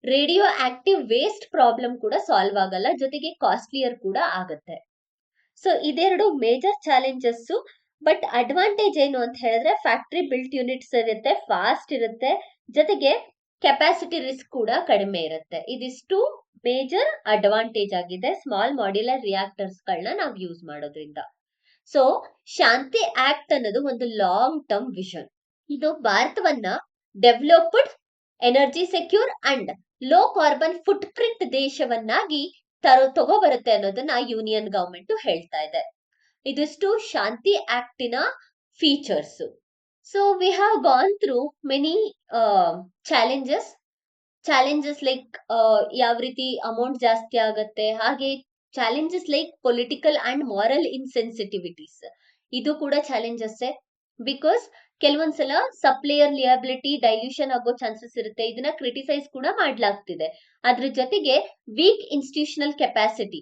ರೇಡಿಯೋ ಆಕ್ಟಿವ್ ವೇಸ್ಟ್ ಪ್ರಾಬ್ಲಮ್ ಕೂಡ ಸಾಲ್ವ್ ಆಗಲ್ಲ, ಜೊತೆಗೆ ಕಾಸ್ಟ್ಲಿಯರ್ ಕೂಡ ಆಗುತ್ತೆ. ಸೊ ಇದೆರಡು ಮೇಜರ್ ಚಾಲೆಂಜಸ್. ಬಟ್ ಅಡ್ವಾಂಟೇಜ್ ಏನು ಅಂತ ಹೇಳಿದ್ರೆ ಫ್ಯಾಕ್ಟ್ರಿ ಬಿಲ್ಟ್ ಯೂನಿಟ್ಸ್ ಇರುತ್ತೆ, ಫಾಸ್ಟ್ ಇರುತ್ತೆ, ಜೊತೆಗೆ ಕೆಪಾಸಿಟಿ ರಿಸ್ಕ್ ಕೂಡ ಕಡಿಮೆ ಇರುತ್ತೆ. ಇದಿಷ್ಟು ಮೇಜರ್ ಅಡ್ವಾಂಟೇಜ್ ಆಗಿದೆ ಸ್ಮಾಲ್ ಮಾಡ್ಯುಲರ್ ರಿಯಾಕ್ಟರ್ಸ್ ಗಳನ್ನ ನಾವು ಯೂಸ್ ಮಾಡೋದ್ರಿಂದ. ಸೊ ಶಾಂತಿ ಆಕ್ಟ್ ಅನ್ನೋದು ಒಂದು ಲಾಂಗ್ ಟರ್ಮ್ ವಿಷನ್. ಇದು ಭಾರತವನ್ನ developed, energy secure and low carbon footprint ದೇಶವನ್ನಾಗಿ ತಗೋಬರುತ್ತೆ ಅನ್ನೋದನ್ನ ಯೂನಿಯನ್ ಗವರ್ಮೆಂಟ್ ಹೇಳ್ತಾ ಇದೆ. ಇದಿಷ್ಟು ಶಾಂತಿ ಆಕ್ಟಿನ features. So we have gone through many challenges like ಯಾವ ರೀತಿ ಅಮೌಂಟ್ ಜಾಸ್ತಿ ಆಗತ್ತೆ, ಹಾಗೆ challenges like political and moral insensitivities ಇದು ಕೂಡ ಚಾಲೆಂಜಸ್. ಬಿಕಾಸ್ ಕೆಲವೊಂದ್ಸಲ ಸಪ್ಲೈಯರ್ ಲಿಯಾಬಿಲಿಟಿ ಡೈಲ್ಯೂಷನ್ ಆಗೋ ಚಾನ್ಸಸ್ ಇರುತ್ತೆ, ಇದನ್ನ ಕ್ರಿಟಿಸೈಸ್ ಕೂಡ ಮಾಡ್ಲಾಗ್ತಿದೆ. ಅದ್ರ ಜೊತೆಗೆ ವೀಕ್ ಇನ್ಸ್ಟಿಟ್ಯೂಷನಲ್ ಕೆಪಾಸಿಟಿ.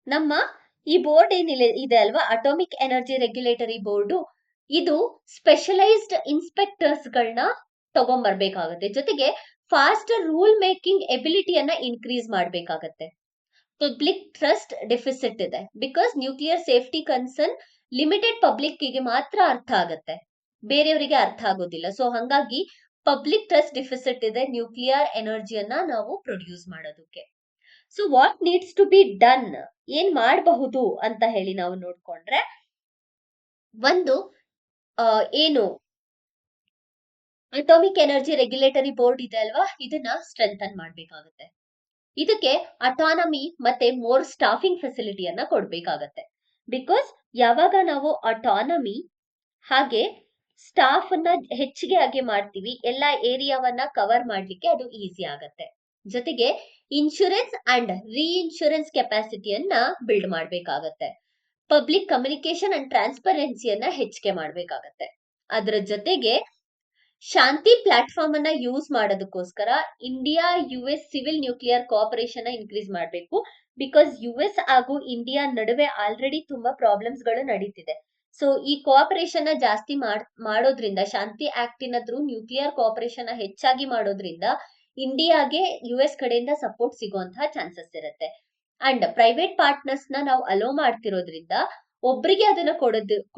ನಮ್ಮ ಈ ಬೋರ್ಡ್ ಇದೆ ಅಲ್ವಾ, ಅಟೋಮಿಕ್ ಎನರ್ಜಿ ರೆಗ್ಯುಲೇಟರಿ ಬೋರ್ಡ್, ಇದು ಸ್ಪೆಷಲೈಸ್ಡ್ ಇನ್ಸ್ಪೆಕ್ಟರ್ಸ್ ಗಳನ್ನ ತಗೊಂಡ್ಬರ್ಬೇಕಾಗತ್ತೆ. ಜೊತೆಗೆ ಫಾಸ್ಟ್ ರೂಲ್ ಮೇಕಿಂಗ್ ಎಬಿಲಿಟಿಯನ್ನ ಇನ್ಕ್ರೀಸ್ ಮಾಡ್ಬೇಕಾಗತ್ತೆ. ಪಬ್ಲಿಕ್ ಟ್ರಸ್ಟ್ ಡೆಫಿಸಿಟ್ ಇದೆ because nuclear safety concern limited public ಗೆ ಮಾತ್ರ ಅರ್ಥ ಆಗತ್ತೆ, ಬೇರೆಯವರಿಗೆ ಅರ್ಥ ಆಗೋದಿಲ್ಲ. ಸೊ ಹಂಗಾಗಿ ಪಬ್ಲಿಕ್ ಟ್ರಸ್ಟ್ ಡೆಫಿಸಿಟ್ ಇದೆ ನ್ಯೂಕ್ಲಿಯರ್ ಎನರ್ಜಿಯನ್ನ ನಾವು ಪ್ರೊಡ್ಯೂಸ್ ಮಾಡೋದಕ್ಕೆ. So what needs to be done, ಏನ್ ಮಾಡಬಹುದು ಅಂತ ಹೇಳಿ ನಾವು ನೋಡ್ಕೊಂಡ್ರೆ, ಒಂದು ಏನು ಅಟೋಮಿಕ್ ಎನರ್ಜಿ ರೆಗ್ಯುಲೇಟರಿ ಬೋರ್ಡ್ ಇದೆ ಅಲ್ವಾ, ಇದನ್ನ ಸ್ಟ್ರೆಂಥನ್ ಮಾಡ್ಬೇಕಾಗತ್ತೆ. ಇದಕ್ಕೆ ಅಟಾನಮಿ ಮತ್ತೆ ಮೋರ್ ಸ್ಟಾಫಿಂಗ್ ಫೆಸಿಲಿಟಿಯನ್ನ ಕೊಡ್ಬೇಕಾಗತ್ತೆ. ಬಿಕಾಸ್ ಯಾವಾಗ ನಾವು ಅಟಾನಮಿ ಹಾಗೆ ಸ್ಟಾಫ್ ಅನ್ನ ಹೆಚ್ಚಿಗೆ ಆಗಿ ಮಾಡ್ತೀವಿ, ಎಲ್ಲಾ ಏರಿಯಾವನ್ನ ಕವರ್ ಮಾಡ್ಲಿಕ್ಕೆ ಅದು ಈಸಿ ಆಗತ್ತೆ. ಜೊತೆಗೆ ಇನ್ಶೂರೆನ್ಸ್ ಅಂಡ್ ರೀಇನ್ಶೂರೆನ್ಸ್ ಕೆಪಾಸಿಟಿಯನ್ನ ಬಿಲ್ಡ್ ಮಾಡ್ಬೇಕಾಗತ್ತೆ. ಪಬ್ಲಿಕ್ ಕಮ್ಯುನಿಕೇಶನ್ ಅಂಡ್ ಟ್ರಾನ್ಸ್ಪರೆನ್ಸಿಯನ್ನ ಹೆಚ್ಚಿಗೆ ಮಾಡ್ಬೇಕಾಗತ್ತೆ. ಅದರ ಜೊತೆಗೆ ಶಾಂತಿ ಪ್ಲಾಟ್ಫಾರ್ಮ್ ಅನ್ನ ಯೂಸ್ ಮಾಡೋದಕ್ಕೋಸ್ಕರ India US civil nuclear cooperation increase ಮಾಡಬೇಕು. ಬಿಕಾಸ್ US ಹಾಗೂ ಇಂಡಿಯಾ ನಡುವೆ ಆಲ್ರೆಡಿ ತುಂಬಾ ಪ್ರಾಬ್ಲಮ್ಸ್ ಗಳು ನಡೀತಿದೆ. ಸೊ ಈ ಕೋಆಪರೇಷನ್ ಜಾಸ್ತಿ ಮಾಡೋದ್ರಿಂದ, ಶಾಂತಿ ಆಕ್ಟಿನ ಥ್ರೂ ನ್ಯೂಕ್ಲಿಯರ್ ಕೋಆಪರೇಷನ್ ಹೆಚ್ಚಾಗಿ ಮಾಡೋದ್ರಿಂದ ಇಂಡಿಯಾಗೆ US ಕಡೆಯಿಂದ ಸಪೋರ್ಟ್ ಸಿಗುವಂತಹ ಚಾನ್ಸಸ್ ಇರುತ್ತೆ. ಅಂಡ್ ಪ್ರೈವೇಟ್ ಪಾರ್ಟ್ನರ್ಸ್ ನಾವು ಅಲೋ ಮಾಡ್ತಿರೋದ್ರಿಂದ ಒಬ್ರಿಗೆ ಅದನ್ನ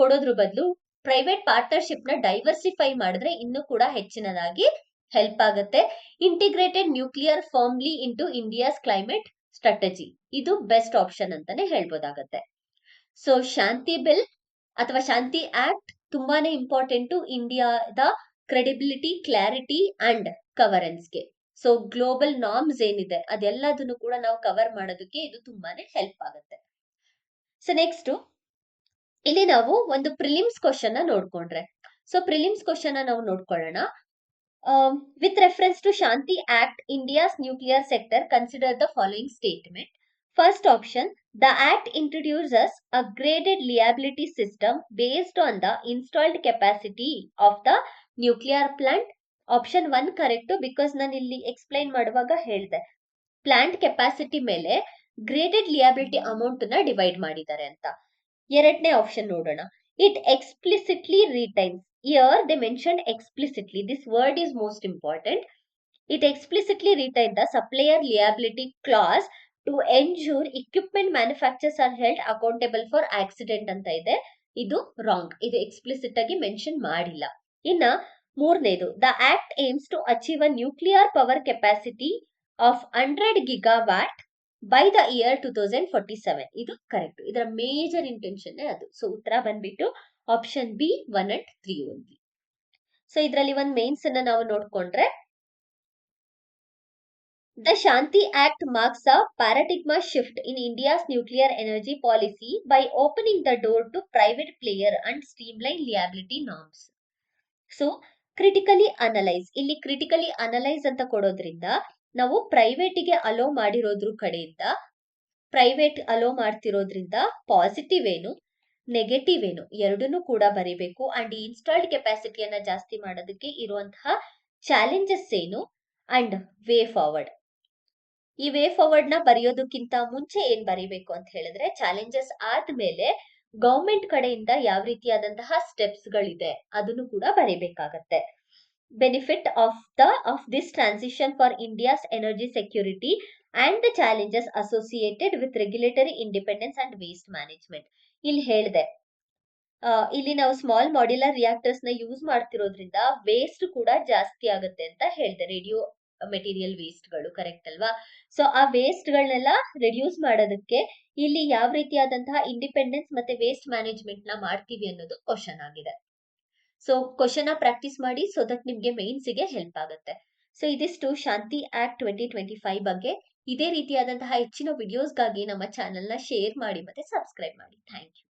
ಕೊಡೋದ್ರ ಬದಲು ಪ್ರೈವೇಟ್ ಪಾರ್ಟ್ನರ್ಶಿಪ್ ಡೈವರ್ಸಿಫೈ ಮಾಡಿದ್ರೆ ಇನ್ನೂ ಕೂಡ ಹೆಚ್ಚಿನದಾಗಿ ಹೆಲ್ಪ್ ಆಗುತ್ತೆ. Integrated nuclear firmly into India's climate strategy, ಇದು ಬೆಸ್ಟ್ ಆಪ್ಷನ್ ಅಂತಾನೆ ಹೇಳ್ಬೋದಾಗತ್ತೆ. ಸೊ ಶಾಂತಿ ಬಿಲ್ ಅಥವಾ ಶಾಂತಿ ಆಕ್ಟ್ ತುಂಬಾನೇ ಇಂಪಾರ್ಟೆಂಟ್ ಇಂಡಿಯಾದ ಕ್ರೆಡಿಬಿಲಿಟಿ, ಕ್ಲಾರಿಟಿ ಅಂಡ್ ಕವರೆನ್ಸ್ಗೆ. ಸೊ ಗ್ಲೋಬಲ್ ನಾರ್ಮ್ಸ್ ಏನಿದೆ ಅದೆಲ್ಲದನ್ನು ಕೂಡ ನಾವು ಕವರ್ ಮಾಡೋದಕ್ಕೆ ಇದು ತುಂಬಾನೇ ಹೆಲ್ಪ್ ಆಗುತ್ತೆ. ಸೊ ನೆಕ್ಸ್ಟ್ ಇಲ್ಲಿ ನಾವು ಒಂದು ಪ್ರಿಲಿಮ್ಸ್ ಕ್ವಶನ್ ನೋಡ್ಕೊಂಡ್ರೆ, ಸೊ ಪ್ರಿಲಿಮ್ಸ್ ಕ್ವಶನ್ ನಾವು ನೋಡ್ಕೊಳ್ಳೋಣ. With reference to Shanti act, India's nuclear sector, consider the following statement. First option, the act introduces a graded liability system based on the installed capacity of the nuclear plant. Option 1 correct, because ನಾನು ಇಲ್ಲಿ explain ಮಾಡುವಾಗ ಹೇಳಿದೆ plant capacity ಮೇಲೆ graded ಲಿಯಾಬಿಲಿಟಿ amount ನ divide ಮಾಡಿದ್ದಾರೆ ಅಂತ. ಎರಡನೇ option ನೋಡೋಣ. It explicitly retains. Here they mentioned explicitly. This word is most important. It explicitly retains the supplier liability clause to ensure equipment manufacturers are held accountable for accident ಅಂತ ಇದೆ. ಇದು wrong, ಇದು explicit ಆಗಿ mention ಮಾಡಿಲ್ಲ. ಇನ್ನ ಮೂರನೇದು, the act aims to achieve a nuclear power capacity of 100 gigawatt by the year 2047. ಇದು correct, ಇದರ ಮೇಜರ್ ಇಂಟೆನ್ಷನ್ ಅದು. ಸೊ ಉತ್ತರ ಬಂದ್ಬಿಟ್ಟು option B 1 and 3 only. So ಇದರಲ್ಲಿ ಒಂದು ಮೇನ್ಸ್ ಅನ್ನ ನಾವು ನೋಡ್ಕೊಂಡ್ರೆ, the Shanti Act marks a paradigm shift in India's nuclear energy policy by opening the door to private player and streamline liability norms. So, critically analyze. ಇಲ್ಲಿ critically analyze ಅಂತ ಕೊಡೋದ್ರಿಂದ ನಾವು ಪ್ರೈವೇಟಿಗೆ hello ಮಾಡಿರೋದ್ರ ಕಡೆಯಿಂದ, ಪ್ರೈವೇಟ್ ಅಲೋ ಮಾಡ್ತಿರೋದ್ರಿಂದ ಪಾಸಿಟಿವ್ ಏನು negative ಏನು ಎರಡನ್ನೂ ಕೂಡ ಬರೀಬೇಕು. ಅಂಡ್ ಇನ್ಸ್ಟಾಲ್ಡ್ ಕೆಪಾಸಿಟಿಯನ್ನ ಜಾಸ್ತಿ ಮಾಡೋದಕ್ಕೆ ಇರುವಂತಹ ಚಾಲೆಂಜಸ್ ಏನು ಅಂಡ್ ವೇ ಫಾರ್ವರ್ಡ್. ಈ ವೇ ಫಾರ್ವರ್ಡ್ ನ ಬರೆಯೋದಕ್ಕಿಂತ ಮುಂಚೆ ಏನ್ ಬರೀಬೇಕು ಅಂತ ಹೇಳಿದ್ರೆ, ಚಾಲೆಂಜಸ್ ಆದ್ಮೇಲೆ ಗವರ್ಮೆಂಟ್ ಕಡೆಯಿಂದ ಯಾವ ರೀತಿಯಾದಂತಹ ಸ್ಟೆಪ್ಸ್ ಗಳಿದೆ ಅದನ್ನು ಕೂಡ ಬರೀಬೇಕಾಗತ್ತೆ. Benefit of this transition for India's energy security and the challenges associated with regulatory independence and waste management. ಇಲ್ಲಿ ಹೇಳಿದೆ, ಇಲ್ಲಿ ನಾವು ಸ್ಮಾಲ್ ಮಾಡ್ಯುಲರ್ ರಿಯಾಕ್ಟರ್ಸ್ ನ ಯೂಸ್ ಮಾಡ್ತಿರೋದ್ರಿಂದ ವೇಸ್ಟ್ ಕೂಡ ಜಾಸ್ತಿ ಆಗುತ್ತೆ ಅಂತ ಹೇಳಿದೆ. ರೇಡಿಯೋ ಮೆಟೀರಿಯಲ್ ವೇಸ್ಟ್ ಗಳು, ಕರೆಕ್ಟ್ ಅಲ್ವಾ? ಸೊ ಆ ವೇಸ್ಟ್ ಗಳನ್ನೆಲ್ಲ ರೆಡ್ಯೂಸ್ ಮಾಡೋದಕ್ಕೆ ಇಲ್ಲಿ ಯಾವ ರೀತಿಯಾದಂತಹ ಇಂಡಿಪೆಂಡೆನ್ಸ್ ಮತ್ತೆ ವೇಸ್ಟ್ ಮ್ಯಾನೇಜ್ಮೆಂಟ್ ನ ಮಾಡ್ತೀವಿ ಅನ್ನೋದು ಕ್ವಶನ್ ಆಗಿದೆ. ಸೊ ಕ್ವಶನ್ ಪ್ರಾಕ್ಟೀಸ್ ಮಾಡಿ, ಸೊ ದಟ್ ನಿಮ್ಗೆ ಮೇನ್ಸ್ ಗೆ ಹೆಲ್ಪ್ ಆಗುತ್ತೆ. ಸೊ ಇದಿಷ್ಟು ಶಾಂತಿ ಆಕ್ಟ್ 2025 ಬಗ್ಗೆ. ಇದೇ ರೀತಿಯಾದಂತಹ ಹೆಚ್ಚಿನ ವಿಡಿಯೋಸ್ಗಾಗಿ ನಮ್ಮ ಚಾನೆಲ್ ನ ಶೇರ್ ಮಾಡಿ ಮತ್ತೆ ಸಬ್ಸ್ಕ್ರೈಬ್ ಮಾಡಿ. Thank you.